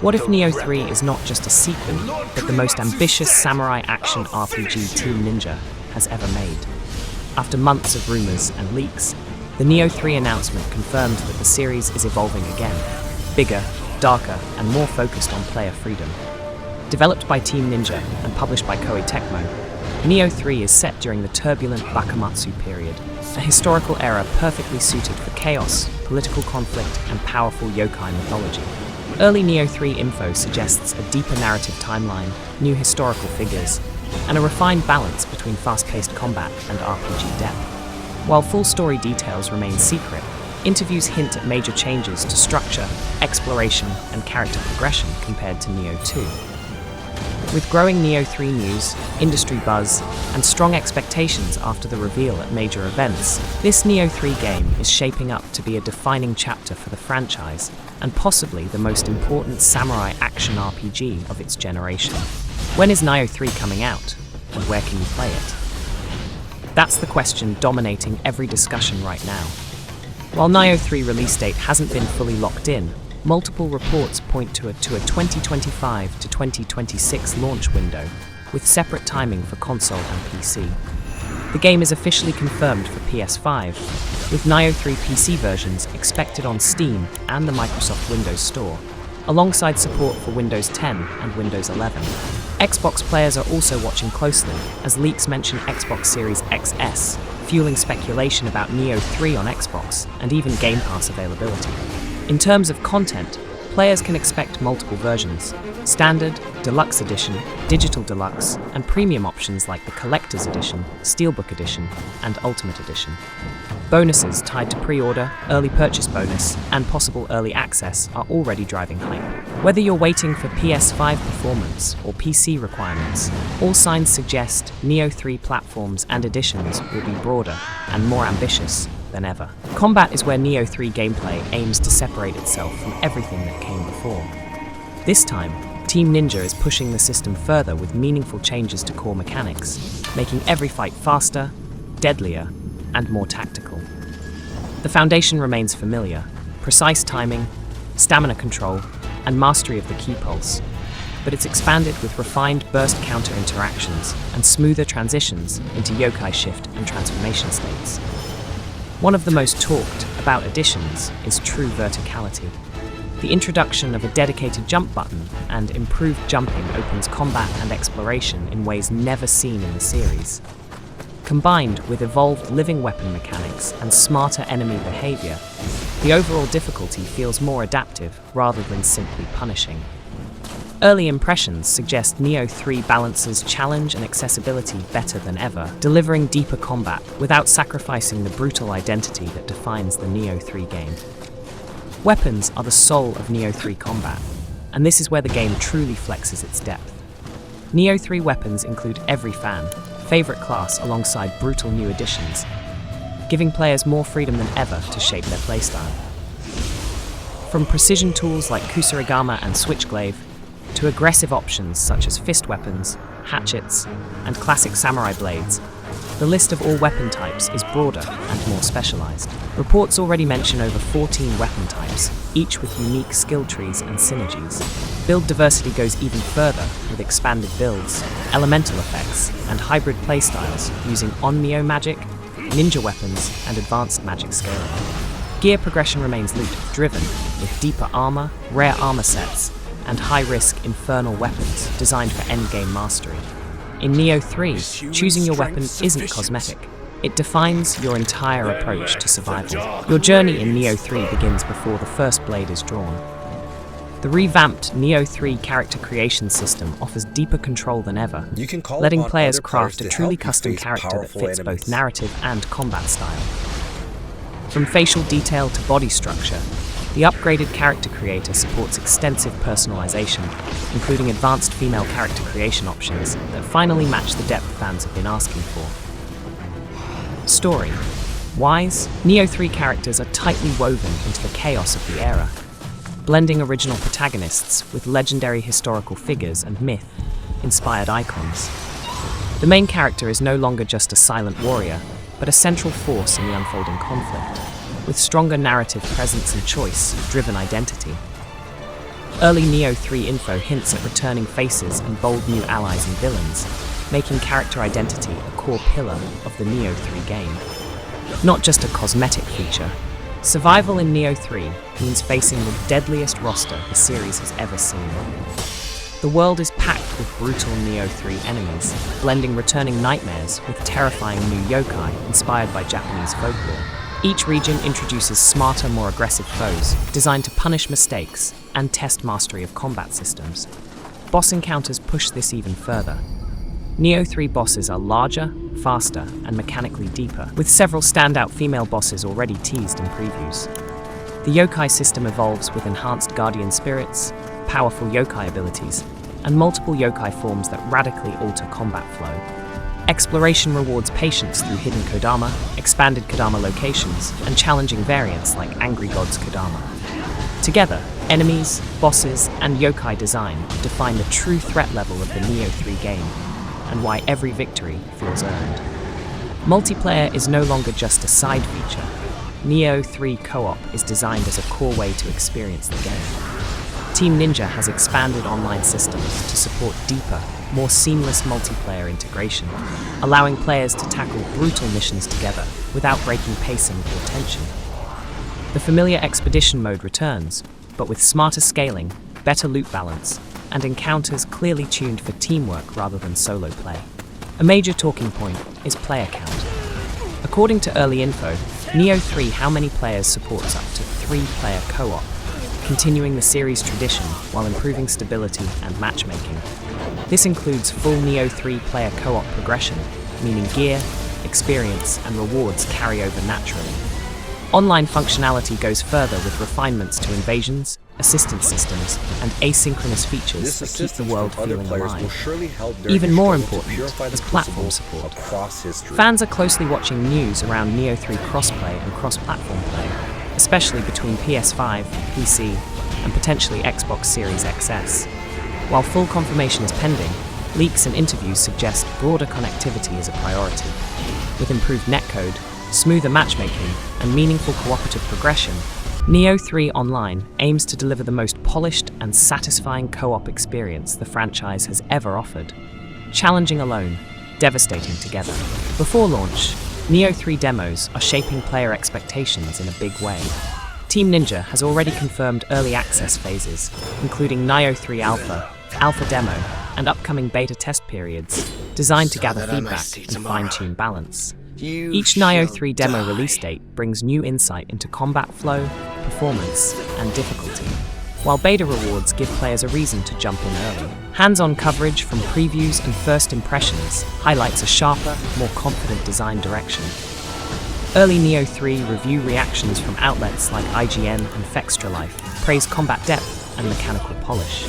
What if Nioh 3 is not just a sequel, but the most ambitious samurai action RPG Team Ninja has ever made? After months of rumors and leaks, the Nioh 3 announcement confirmed that the series is evolving again, bigger, darker, and more focused on player freedom. Developed by Team Ninja and published by Koei Tecmo, Nioh 3 is set during the turbulent Bakumatsu period, a historical era perfectly suited for chaos, political conflict, and powerful yokai mythology. Early Nioh 3 info suggests a deeper narrative timeline, new historical figures, and a refined balance between fast-paced combat and RPG depth. While full story details remain secret, interviews hint at major changes to structure, exploration, and character progression compared to Nioh 2. With growing Nioh 3 news, industry buzz, and strong expectations after the reveal at major events, this Nioh 3 game is shaping up to be a defining chapter for the franchise, and possibly the most important samurai action RPG of its generation. When is Nioh 3 coming out, and where can you play it? That's the question dominating every discussion right now. While Nioh 3 release date hasn't been fully locked in, multiple reports point to a 2025 to 2026 launch window, with separate timing for console and PC. The game is officially confirmed for PS5, with Nioh 3 PC versions expected on Steam and the Microsoft Windows Store, alongside support for Windows 10 and Windows 11. Xbox players are also watching closely, as leaks mention Xbox Series XS, fueling speculation about Nioh 3 on Xbox and even Game Pass availability. In terms of content, players can expect multiple versions: Standard, Deluxe Edition, Digital Deluxe, and premium options like the Collector's Edition, Steelbook Edition, and Ultimate Edition. Bonuses tied to pre-order, early purchase bonus, and possible early access are already driving hype. Whether you're waiting for PS5 performance or PC requirements, all signs suggest Nioh 3 platforms and editions will be broader and more ambitious than ever. Combat is where Nioh 3 gameplay aims to separate itself from everything that came before. This time, Team Ninja is pushing the system further with meaningful changes to core mechanics, making every fight faster, deadlier, and more tactical. The foundation remains familiar: precise timing, stamina control, and mastery of the key pulse, but it's expanded with refined burst counter interactions and smoother transitions into yokai shift and transformation states. One of the most talked about additions is true verticality. The introduction of a dedicated jump button and improved jumping opens combat and exploration in ways never seen in the series. Combined with evolved living weapon mechanics and smarter enemy behavior, the overall difficulty feels more adaptive rather than simply punishing. Early impressions suggest Nioh 3 balances challenge and accessibility better than ever, delivering deeper combat without sacrificing the brutal identity that defines the Nioh 3 game. Weapons are the soul of Nioh 3 combat, and this is where the game truly flexes its depth. Nioh 3 weapons include every favorite class alongside brutal new additions, giving players more freedom than ever to shape their playstyle. From precision tools like Kusarigama and Switchglaive, to aggressive options such as fist weapons, hatchets, and classic samurai blades, the list of all weapon types is broader and more specialized. Reports already mention over 14 weapon types, each with unique skill trees and synergies. Build diversity goes even further with expanded builds, elemental effects, and hybrid playstyles using on-Nioh magic, ninja weapons, and advanced magic scaling. Gear progression remains loot-driven, with deeper armor, rare armor sets, and high-risk infernal weapons designed for endgame mastery. In Nioh 3, choosing your weapon isn't cosmetic. It defines your entire approach to survival. Your journey in Nioh 3 begins before the first blade is drawn. The revamped Nioh 3 character creation system offers deeper control than ever, letting players craft a truly custom character that fits both narrative and combat style. From facial detail to body structure, the upgraded character creator supports extensive personalization, including advanced female character creation options that finally match the depth fans have been asking for. Story. Wise, Nioh 3 characters are tightly woven into the chaos of the era, blending original protagonists with legendary historical figures and myth-inspired icons. The main character is no longer just a silent warrior, but a central force in the unfolding conflict, with stronger narrative presence and choice-driven identity. Early Nioh 3 info hints at returning faces and bold new allies and villains, making character identity a core pillar of the Nioh 3 game. Not just a cosmetic feature, survival in Nioh 3 means facing the deadliest roster the series has ever seen. The world is packed with brutal Nioh 3 enemies, blending returning nightmares with terrifying new yokai inspired by Japanese folklore. Each region introduces smarter, more aggressive foes, designed to punish mistakes and test mastery of combat systems. Boss encounters push this even further. Nioh 3 bosses are larger, faster, and mechanically deeper, with several standout female bosses already teased in previews. The yokai system evolves with enhanced guardian spirits, powerful yokai abilities, and multiple yokai forms that radically alter combat flow. Exploration rewards patience through hidden Kodama, expanded Kodama locations, and challenging variants like Angry Gods Kodama. Together, enemies, bosses, and yokai design define the true threat level of the Nioh 3 game, and why every victory feels earned. Multiplayer is no longer just a side feature. Nioh 3 Co-op is designed as a core way to experience the game. Team Ninja has expanded online systems to support deeper, more seamless multiplayer integration, allowing players to tackle brutal missions together without breaking pacing or tension. The familiar expedition mode returns, but with smarter scaling, better loot balance, and encounters clearly tuned for teamwork rather than solo play. A major talking point is player count. According to early info, Nioh 3 how many players supports up to 3-player co-op, continuing the series' tradition while improving stability and matchmaking. This includes full Nioh 3 player co-op progression, meaning gear, experience, and rewards carry over naturally. Online functionality goes further with refinements to invasions, assistance systems, and asynchronous features that keep the world feeling alive. Even more important is platform support. Fans are closely watching news around Nioh 3 crossplay and cross-platform play, especially between PS5, PC, and potentially Xbox Series XS. While full confirmation is pending, leaks and interviews suggest broader connectivity is a priority. With improved netcode, smoother matchmaking, and meaningful cooperative progression, Nioh 3 Online aims to deliver the most polished and satisfying co-op experience the franchise has ever offered. Challenging alone, devastating together. Before launch, Nioh 3 demos are shaping player expectations in a big way. Team Ninja has already confirmed early access phases, including Nioh 3 Alpha, Alpha Demo, and upcoming beta test periods, designed to gather feedback and fine-tune balance. Each Nioh 3 demo release date brings new insight into combat flow, performance, and difficulty, while beta rewards give players a reason to jump in early. Hands-on coverage from previews and first impressions highlights a sharper, more confident design direction. Early Nioh 3 review reactions from outlets like IGN and Fextralife praise combat depth and mechanical polish.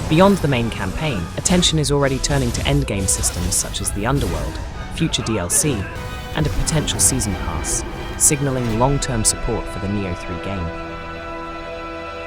Beyond the main campaign, attention is already turning to endgame systems such as the Underworld, future DLC, and a potential season pass, signaling long-term support for the Nioh 3 game.